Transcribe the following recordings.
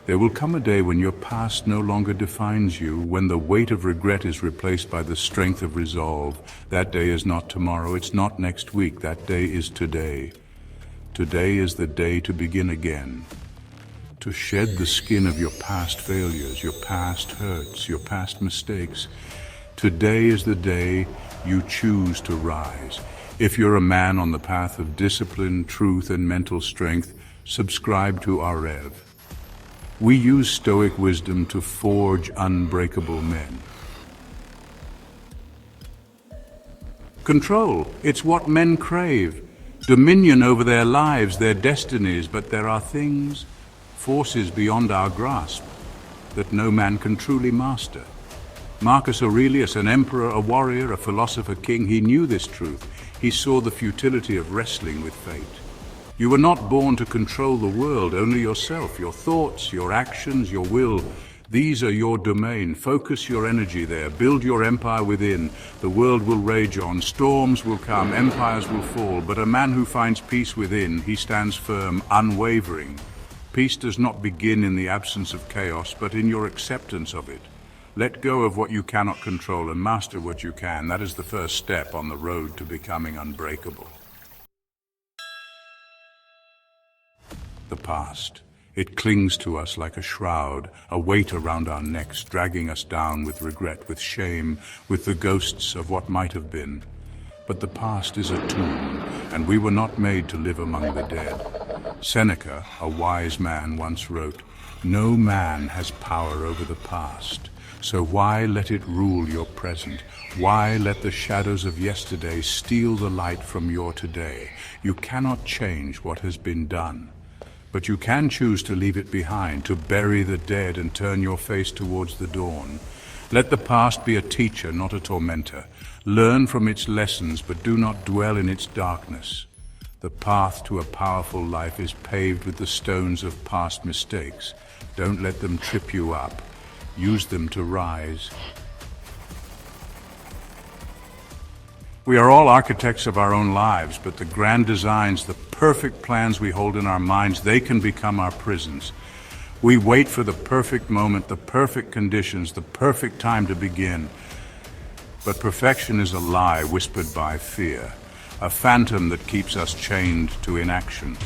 There will come a day when your past no longer defines you, when the weight of regret is replaced by the strength of resolve. That day is not tomorrow, it's not next week, that day is today. Today is the day to begin again. To shed the skin of your past failures, your past hurts, your past mistakes. Today is the day you choose to rise. If you're a man on the path of discipline, truth, and mental strength, subscribe to AREV. We use Stoic wisdom to forge unbreakable men. Control, it's what men crave. Dominion over their lives, their destinies, but there are things, forces beyond our grasp, that no man can truly master. Marcus Aurelius, an emperor, a warrior, a philosopher king, he knew this truth. He saw the futility of wrestling with fate. You were not born to control the world, only yourself, your thoughts, your actions, your will. These are your domain. Focus your energy there. Build your empire within. The world will rage on. Storms will come. Empires will fall. But a man who finds peace within, he stands firm, unwavering. Peace does not begin in the absence of chaos, but in your acceptance of it. Let go of what you cannot control and master what you can. That is the first step on the road to becoming unbreakable. The past. It clings to us like a shroud, a weight around our necks, dragging us down with regret, with shame, with the ghosts of what might have been. But the past is a tomb, and we were not made to live among the dead. Seneca, a wise man, once wrote, "No man has power over the past, so why let it rule your present? Why let the shadows of yesterday steal the light from your today? You cannot change what has been done. But you can choose to leave it behind, to bury the dead and turn your face towards the dawn. Let the past be a teacher, not a tormentor. Learn from its lessons, but do not dwell in its darkness. The path to a powerful life is paved with the stones of past mistakes. Don't let them trip you up. Use them to rise. We are all architects of our own lives, but the grand designs, the perfect plans we hold in our minds, they can become our prisons. We wait for the perfect moment, the perfect conditions, the perfect time to begin. But perfection is a lie whispered by fear, a phantom that keeps us chained to inaction.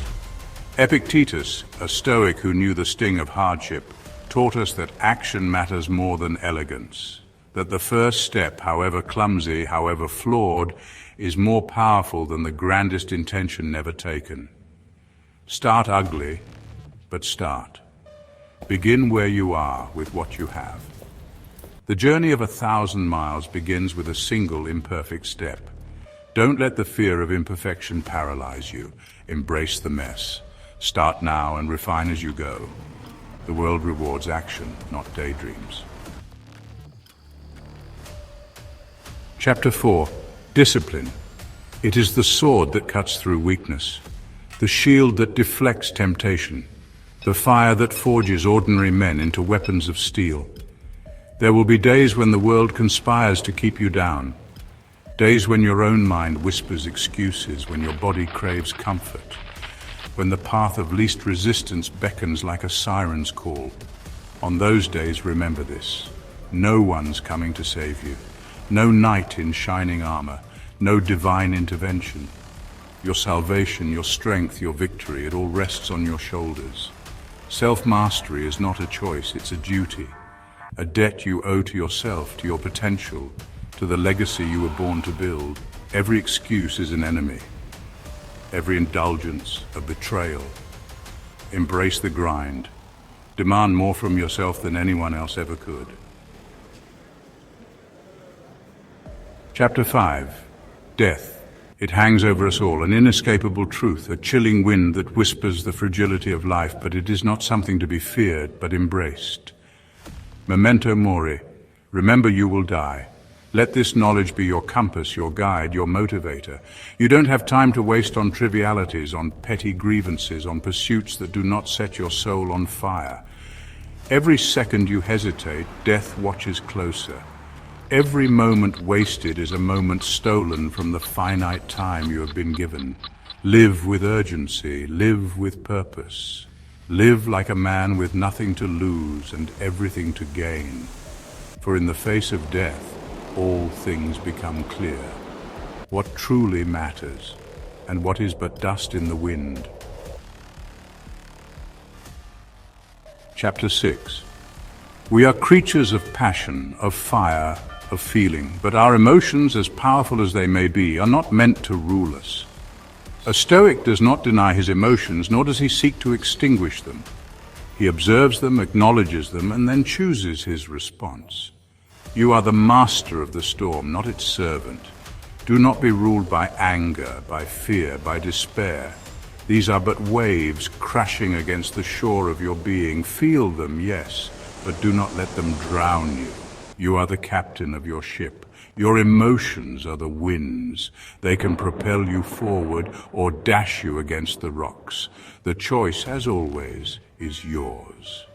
Epictetus, a Stoic who knew the sting of hardship, taught us that action matters more than elegance. That the first step, however clumsy, however flawed, is more powerful than the grandest intention never taken. Start ugly, but start. Begin where you are with what you have. The journey of 1,000 miles begins with a single imperfect step. Don't let the fear of imperfection paralyze you. Embrace the mess. Start now and refine as you go. The world rewards action, not daydreams. Chapter 4. Discipline. It is the sword that cuts through weakness, the shield that deflects temptation, the fire that forges ordinary men into weapons of steel. There will be days when the world conspires to keep you down, days when your own mind whispers excuses, when your body craves comfort, when the path of least resistance beckons like a siren's call. On those days, remember this: no one's coming to save you. No knight in shining armor, no divine intervention. Your salvation, your strength, your victory, it all rests on your shoulders. Self-mastery is not a choice, it's a duty. A debt you owe to yourself, to your potential, to the legacy you were born to build. Every excuse is an enemy. Every indulgence, a betrayal. Embrace the grind. Demand more from yourself than anyone else ever could. Chapter 5. Death. It hangs over us all, an inescapable truth, a chilling wind that whispers the fragility of life, but it is not something to be feared, but embraced. Memento mori. Remember you will die. Let this knowledge be your compass, your guide, your motivator. You don't have time to waste on trivialities, on petty grievances, on pursuits that do not set your soul on fire. Every second you hesitate, death watches closer. Every moment wasted is a moment stolen from the finite time you have been given. Live with urgency, live with purpose. Live like a man with nothing to lose and everything to gain. For in the face of death, all things become clear. What truly matters, and what is but dust in the wind. Chapter 6. We are creatures of passion, of fire, of feeling, but our emotions, as powerful as they may be, are not meant to rule us. A Stoic does not deny his emotions, nor does he seek to extinguish them. He observes them, acknowledges them, and then chooses his response. You are the master of the storm, not its servant. Do not be ruled by anger, by fear, by despair. These are but waves crashing against the shore of your being. Feel them, yes, but do not let them drown you. You are the captain of your ship. Your emotions are the winds. They can propel you forward or dash you against the rocks. The choice, as always, is yours.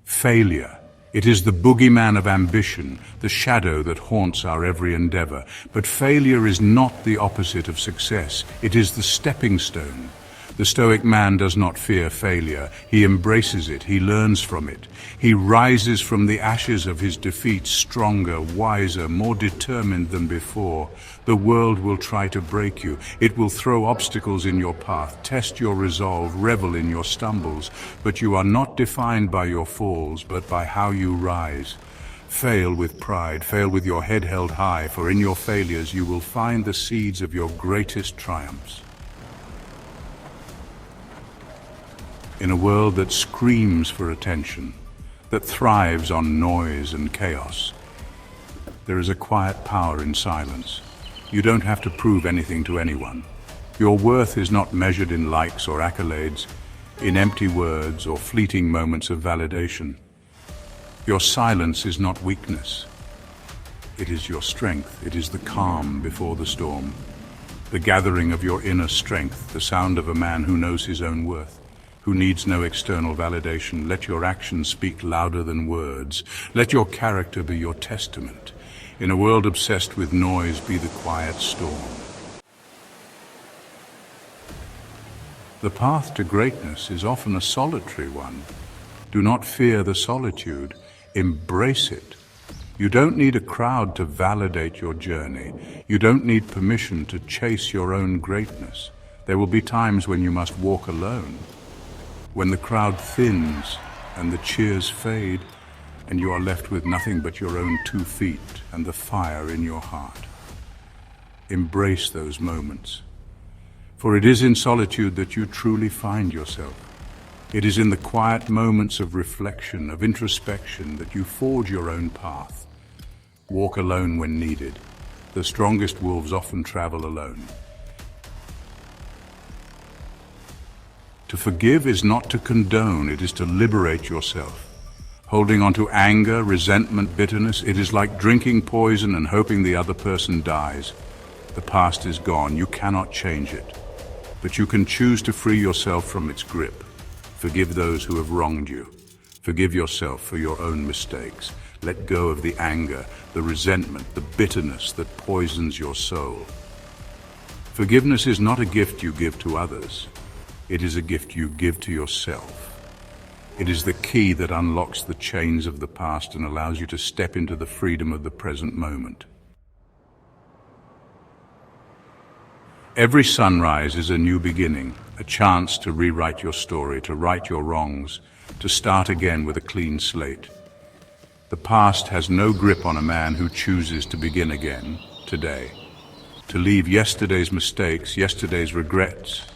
Failure. It is the boogeyman of ambition, the shadow that haunts our every endeavor. But failure is not the opposite of success. It is the stepping stone. The Stoic man does not fear failure. He embraces it. He learns from it. He rises from the ashes of his defeat stronger, wiser, more determined than before. The world will try to break you. It will throw obstacles in your path, test your resolve, revel in your stumbles. But you are not defined by your falls, but by how you rise. Fail with pride, fail with your head held high, for in your failures you will find the seeds of your greatest triumphs. In a world that screams for attention, that thrives on noise and chaos, there is a quiet power in silence. You don't have to prove anything to anyone. Your worth is not measured in likes or accolades, in empty words or fleeting moments of validation. Your silence is not weakness. It is your strength. It is the calm before the storm, the gathering of your inner strength, the sound of a man who knows his own worth, who needs no external validation. Let your actions speak louder than words. Let your character be your testament. In a world obsessed with noise, be the quiet storm. The path to greatness is often a solitary one. Do not fear the solitude. Embrace it. You don't need a crowd to validate your journey. You don't need permission to chase your own greatness. There will be times when you must walk alone, when the crowd thins and the cheers fade, and you are left with nothing but your own 2 feet and the fire in your heart. Embrace those moments, for it is in solitude that you truly find yourself. It is in the quiet moments of reflection, of introspection, that you forge your own path. Walk alone when needed. The strongest wolves often travel alone. To forgive is not to condone, it is to liberate yourself. Holding on to anger, resentment, bitterness, it is like drinking poison and hoping the other person dies. The past is gone, you cannot change it. But you can choose to free yourself from its grip. Forgive those who have wronged you. Forgive yourself for your own mistakes. Let go of the anger, the resentment, the bitterness that poisons your soul. Forgiveness is not a gift you give to others. It is a gift you give to yourself. It is the key that unlocks the chains of the past and allows you to step into the freedom of the present moment. Every sunrise is a new beginning, a chance to rewrite your story, to right your wrongs, to start again with a clean slate. The past has no grip on a man who chooses to begin again, today, to leave yesterday's mistakes, yesterday's regrets,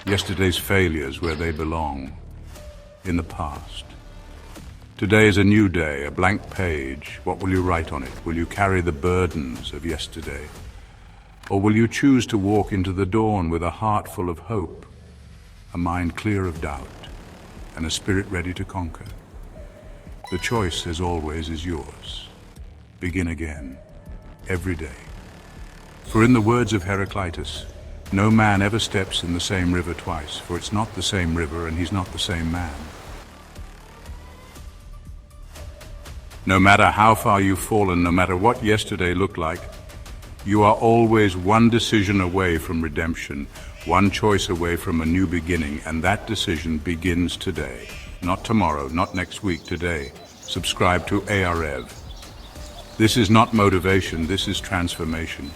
yesterday's failures where they belong, in the past. Today is a new day, a blank page. What will you write on it? Will you carry the burdens of yesterday? Or will you choose to walk into the dawn with a heart full of hope, a mind clear of doubt, and a spirit ready to conquer? The choice, as always, is yours. Begin again, every day. For in the words of Heraclitus, no man ever steps in the same river twice, for it's not the same river and he's not the same man. No matter how far you've fallen, no matter what yesterday looked like, you are always one decision away from redemption, One choice away from a new beginning, and that decision begins today. Not tomorrow, not next week, today. Subscribe to AREV. This is not motivation, this is transformation.